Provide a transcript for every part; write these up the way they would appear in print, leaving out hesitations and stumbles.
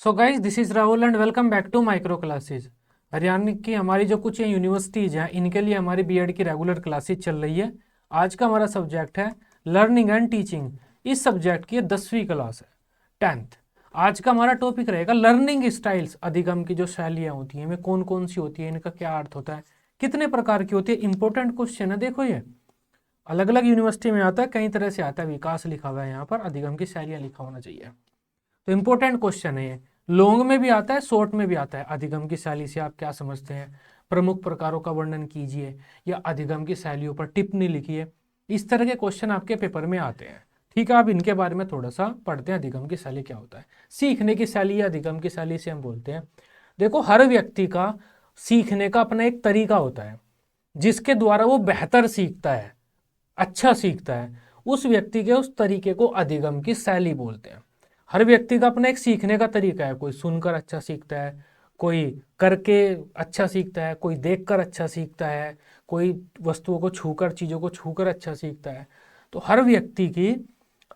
So guys this is Rahul and welcome back to micro classes. Haryana की हमारी जो कुछ यूनिवर्सिटीज़ हैं इनके लिए हमारी बीएड की रेगुलर क्लासेज चल रही है। आज का हमारा सब्जेक्ट है लर्निंग एंड टीचिंग। इस सब्जेक्ट की 10वीं क्लास है, 10th। आज का हमारा टॉपिक रहेगा लर्निंग स्टाइल्स। अधिगम की जो शैलियाँ होती हैं वे कौन कौन सी होती है, इनका क्या अर्थ होता है, कितने प्रकार की होती है। इंपॉर्टेंट क्वेश्चन है, देखो ये अलग अलग यूनिवर्सिटी में आता है, कई तरह से आता है। विकास लिखा हुआ है यहाँ पर, अधिगम की शैलियाँ लिखा होना चाहिए। तो इंपॉर्टेंट क्वेश्चन है ये। लॉन्ग में भी आता है, शॉर्ट में भी आता है। अधिगम की शैली से आप क्या समझते हैं, प्रमुख प्रकारों का वर्णन कीजिए या अधिगम की शैलियों पर टिप्पणी लिखिए। इस तरह के क्वेश्चन आपके पेपर में आते हैं। ठीक है, अब इनके बारे में थोड़ा सा पढ़ते हैं। अधिगम की शैली क्या होता है, सीखने की शैली या अधिगम की शैली से हम बोलते हैं। देखो, हर व्यक्ति का सीखने का अपना एक तरीका होता है जिसके द्वारा वो बेहतर सीखता है, अच्छा सीखता है। उस व्यक्ति के उस तरीके को अधिगम की शैली बोलते हैं। हर व्यक्ति का अपना एक सीखने का तरीका है। कोई सुनकर अच्छा सीखता है, कोई करके अच्छा सीखता है, कोई देखकर अच्छा सीखता है, कोई वस्तुओं को छूकर, चीज़ों को छूकर अच्छा सीखता है। तो हर व्यक्ति की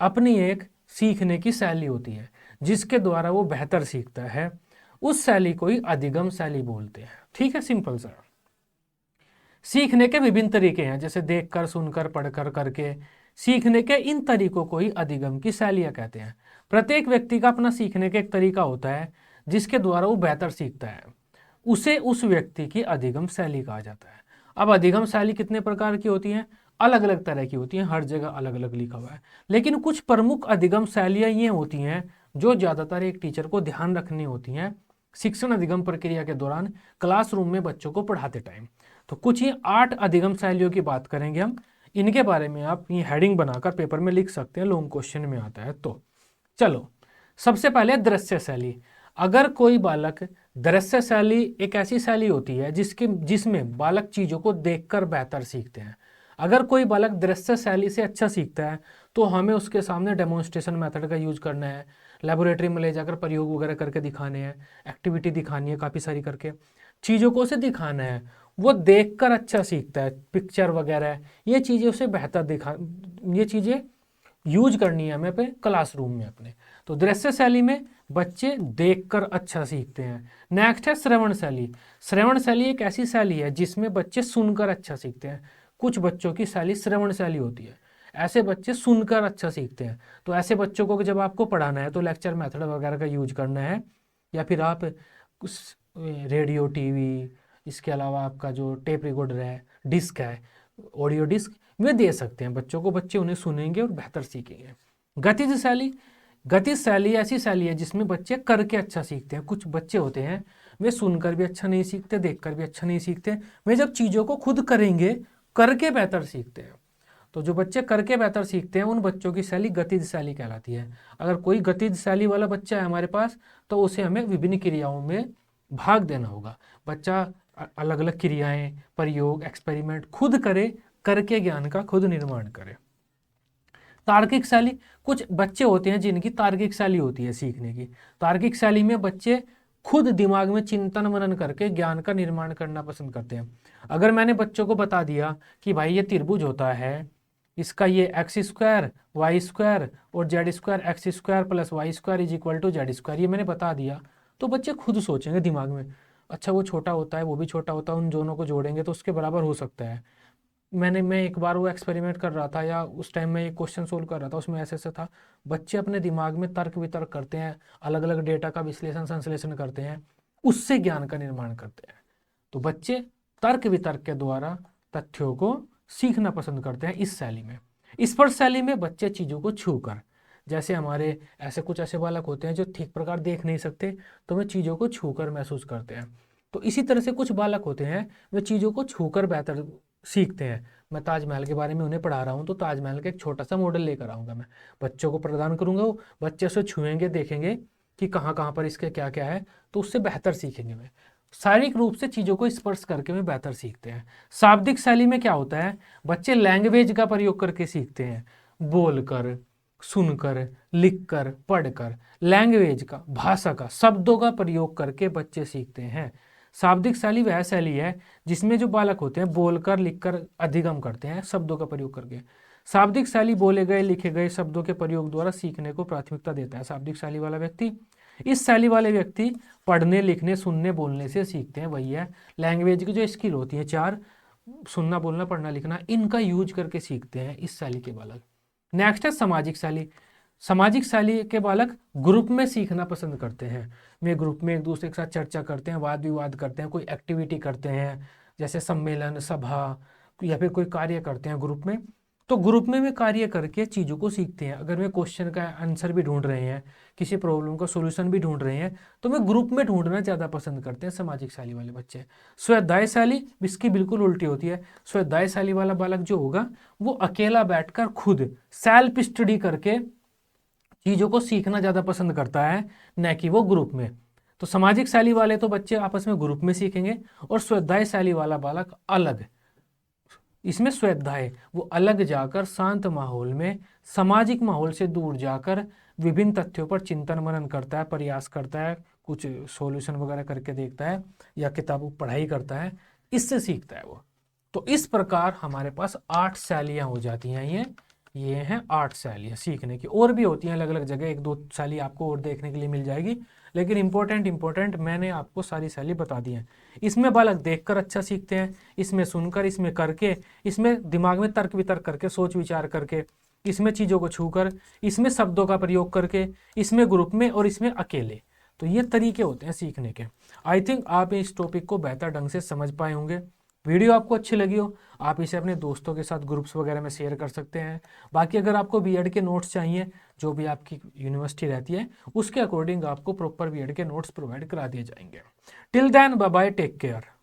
अपनी एक सीखने की शैली होती है जिसके द्वारा वो बेहतर सीखता है। उस शैली को ही अधिगम शैली बोलते हैं। ठीक है, सिंपल सा। सीखने के विभिन्न तरीके हैं, जैसे देखकर, सुनकर, पढ़कर, करके। सीखने के इन तरीकों को ही अधिगम की शैलियाँ कहते हैं। प्रत्येक व्यक्ति का अपना सीखने का एक तरीका होता है जिसके द्वारा वो बेहतर सीखता है। उसे उस व्यक्ति की अधिगम शैली कहा जाता है। अब अधिगम शैली कितने प्रकार की होती हैं, अलग अलग तरह की होती हैं, हर जगह अलग अलग लिखा हुआ है। लेकिन कुछ प्रमुख अधिगम शैलियाँ ये होती हैं जो ज़्यादातर एक टीचर को ध्यान रखनी होती हैं शिक्षण अधिगम प्रक्रिया के दौरान, क्लासरूम में बच्चों को पढ़ाते टाइम। तो कुछ ही 8 अधिगम शैलियों की बात करेंगे हम। इनके बारे में आप ये हेडिंग बनाकर पेपर में लिख सकते हैं, लॉन्ग क्वेश्चन में आता है। तो चलो, सबसे पहले दृश्य शैली। अगर कोई बालक, दृश्य शैली एक ऐसी शैली होती है जिसमें बालक चीज़ों को देखकर बेहतर सीखते हैं। अगर कोई बालक दृश्य शैली से अच्छा सीखता है तो हमें उसके सामने डेमोन्स्ट्रेशन मेथड का यूज करना है, लेबोरेटरी में ले जाकर प्रयोग वगैरह करके दिखाने हैं, एक्टिविटी दिखानी है काफ़ी सारी करके, चीज़ों को उसे दिखाना है। वो देखकर अच्छा सीखता है, पिक्चर वगैरह, ये चीज़ें उसे बेहतर दिखा, ये चीज़ें यूज करनी है हमें अपने क्लासरूम में अपने। तो दृश्य शैली में बच्चे देखकर अच्छा सीखते हैं। नेक्स्ट है श्रवण शैली। श्रवण शैली एक ऐसी शैली है जिसमें बच्चे सुनकर अच्छा सीखते हैं। कुछ बच्चों की शैली श्रवण शैली होती है, ऐसे बच्चे सुनकर अच्छा सीखते हैं। तो ऐसे बच्चों को जब आपको पढ़ाना है तो लेक्चर मेथड वगैरह का यूज करना है, या फिर आप रेडियो, टीवी, इसके अलावा आपका जो टेप रिकॉर्डर है, डिस्क है, ऑडियो डिस्क, वे दे सकते हैं बच्चों को। बच्चे उन्हें सुनेंगे और बेहतर सीखेंगे। गतिज शैली। गतिज शैली ऐसी शैली है जिसमें बच्चे करके अच्छा सीखते हैं। कुछ बच्चे होते हैं वे सुनकर भी अच्छा नहीं सीखते, देखकर भी अच्छा नहीं सीखते। वे जब चीज़ों को खुद करेंगे, करके बेहतर सीखते हैं। तो जो बच्चे करके बेहतर सीखते हैं उन बच्चों की शैली गतिज शैली कहलाती है। अगर कोई गतिज शैली वाला बच्चा है हमारे पास तो उसे हमें विभिन्न क्रियाओं में भाग देना होगा। बच्चा अलग अलग क्रियाएं, प्रयोग, एक्सपेरिमेंट खुद करे, करके ज्ञान का खुद निर्माण करे। तार्किक शैली। कुछ बच्चे होते हैं जिनकी तार्किक शैली होती है सीखने की। तार्किक शैली में बच्चे खुद दिमाग में चिंतन मनन करके ज्ञान का निर्माण करना पसंद करते हैं। अगर मैंने बच्चों को बता दिया कि भाई ये त्रिभुज होता है, इसका ये एक्स स्क्वायर, वाई स्क्वायर और z square, x square plus y square is equal to z square, ये मैंने बता दिया, तो बच्चे खुद सोचेंगे दिमाग में, अच्छा वो छोटा होता है, वो भी छोटा होता है, उन दोनों को जोड़ेंगे तो उसके बराबर हो सकता है। मैं एक बार वो एक्सपेरिमेंट कर रहा था, या उस टाइम में एक क्वेश्चन सोल्व कर रहा था, उसमें ऐसे ऐसे था। बच्चे अपने दिमाग में तर्क वितर्क करते हैं, अलग अलग डेटा का विश्लेषण संश्लेषण करते हैं, उससे ज्ञान का निर्माण करते हैं। तो बच्चे तर्क वितर्क के द्वारा तथ्यों को सीखना पसंद करते हैं इस शैली में। स्पर्श शैली में बच्चे चीज़ों को छूकर, जैसे हमारे ऐसे कुछ ऐसे बालक होते हैं जो ठीक प्रकार देख नहीं सकते, तो वे चीज़ों को छूकर महसूस करते हैं। तो इसी तरह से कुछ बालक होते हैं वे चीज़ों को छूकर बेहतर सीखते हैं। मैं ताजमहल के बारे में उन्हें पढ़ा रहा हूँ तो ताजमहल का एक छोटा सा मॉडल लेकर आऊँगा, मैं बच्चों को प्रदान करूँगा। वो बच्चे उसे छुएंगे, देखेंगे कि कहाँ कहाँ पर इसके क्या क्या है, तो उससे बेहतर सीखेंगे। वे शारीरिक रूप से चीज़ों को स्पर्श करके वे बेहतर सीखते हैं। शाब्दिक शैली में क्या होता है, बच्चे लैंग्वेज का प्रयोग करके सीखते हैं, बोलकर, सुनकर, लिखकर, पढ़कर। लैंग्वेज का, भाषा का, शब्दों का प्रयोग करके बच्चे सीखते हैं। शाब्दिक शैली वह शैली है जिसमें जो बालक होते हैं बोलकर, लिखकर अधिगम करते हैं शब्दों का प्रयोग करके। शाब्दिक शैली बोले गए, लिखे गए शब्दों के प्रयोग द्वारा सीखने को प्राथमिकता देता है शाब्दिक शैली वाला व्यक्ति। इस शैली वाले व्यक्ति पढ़ने लिखने सुनने बोलने से सीखते हैं। वही है लैंग्वेज की जो स्किल होती है 4, सुनना बोलना पढ़ना लिखना, इनका यूज करके सीखते हैं इस शैली के बालक। नेक्स्ट है सामाजिक शैली। सामाजिक शैली के बालक ग्रुप में सीखना पसंद करते हैं। वे ग्रुप में एक दूसरे के साथ चर्चा करते हैं, वाद विवाद करते हैं, कोई एक्टिविटी करते हैं जैसे सम्मेलन सभा या फिर कोई कार्य करते हैं ग्रुप में। तो ग्रुप में वे कार्य करके चीज़ों को सीखते हैं। अगर वे क्वेश्चन का आंसर भी ढूंढ रहे हैं, किसी प्रॉब्लम का सोल्यूशन भी ढूंढ रहे हैं, तो वे ग्रुप में ढूंढना ज़्यादा पसंद करते हैं सामाजिक शैली वाले बच्चे। स्वाध्याय शैली इसकी बिल्कुल उल्टी होती है। स्वाध्याय शैली वाला बालक जो होगा वो अकेला बैठकर खुद सेल्फ स्टडी करके चीज़ों को सीखना ज़्यादा पसंद करता है, न कि वो ग्रुप में। तो सामाजिक शैली वाले तो बच्चे आपस में ग्रुप में सीखेंगे, और स्वाध्याय शैली वाला बालक अलग, इसमें स्वाध्याय वो अलग जाकर शांत माहौल में, सामाजिक माहौल से दूर जाकर विभिन्न तथ्यों पर चिंतन मनन करता है, प्रयास करता है, कुछ सॉल्यूशन वगैरह करके देखता है या किताबों पढ़ाई करता है, इससे सीखता है वो। तो इस प्रकार हमारे पास 8 शैलियाँ हो जाती हैं। ये हैं 8 शैलियाँ सीखने की। और भी होती हैं अलग अलग जगह, 1-2 शैली आपको और देखने के लिए मिल जाएगी, लेकिन इंपॉर्टेंट मैंने आपको सारी शैली बता दी है। इसमें बालक देखकर अच्छा सीखते हैं, इसमें सुनकर, इसमें करके, इसमें दिमाग में तर्क वितर्क करके, सोच विचार करके, इसमें चीज़ों को छूकर, इसमें शब्दों का प्रयोग करके, इसमें ग्रुप में और इसमें अकेले। तो ये तरीके होते हैं सीखने के। आई थिंक आप इस टॉपिक को बेहतर ढंग से समझ पाए होंगे। वीडियो आपको अच्छी लगी हो, आप इसे अपने दोस्तों के साथ ग्रुप्स वगैरह में शेयर कर सकते हैं। बाकी अगर आपको बीएड के नोट्स चाहिए, जो भी आपकी यूनिवर्सिटी रहती है उसके अकॉर्डिंग आपको प्रॉपर बीएड के नोट्स प्रोवाइड करा दिए जाएंगे। Till then bye bye, take care.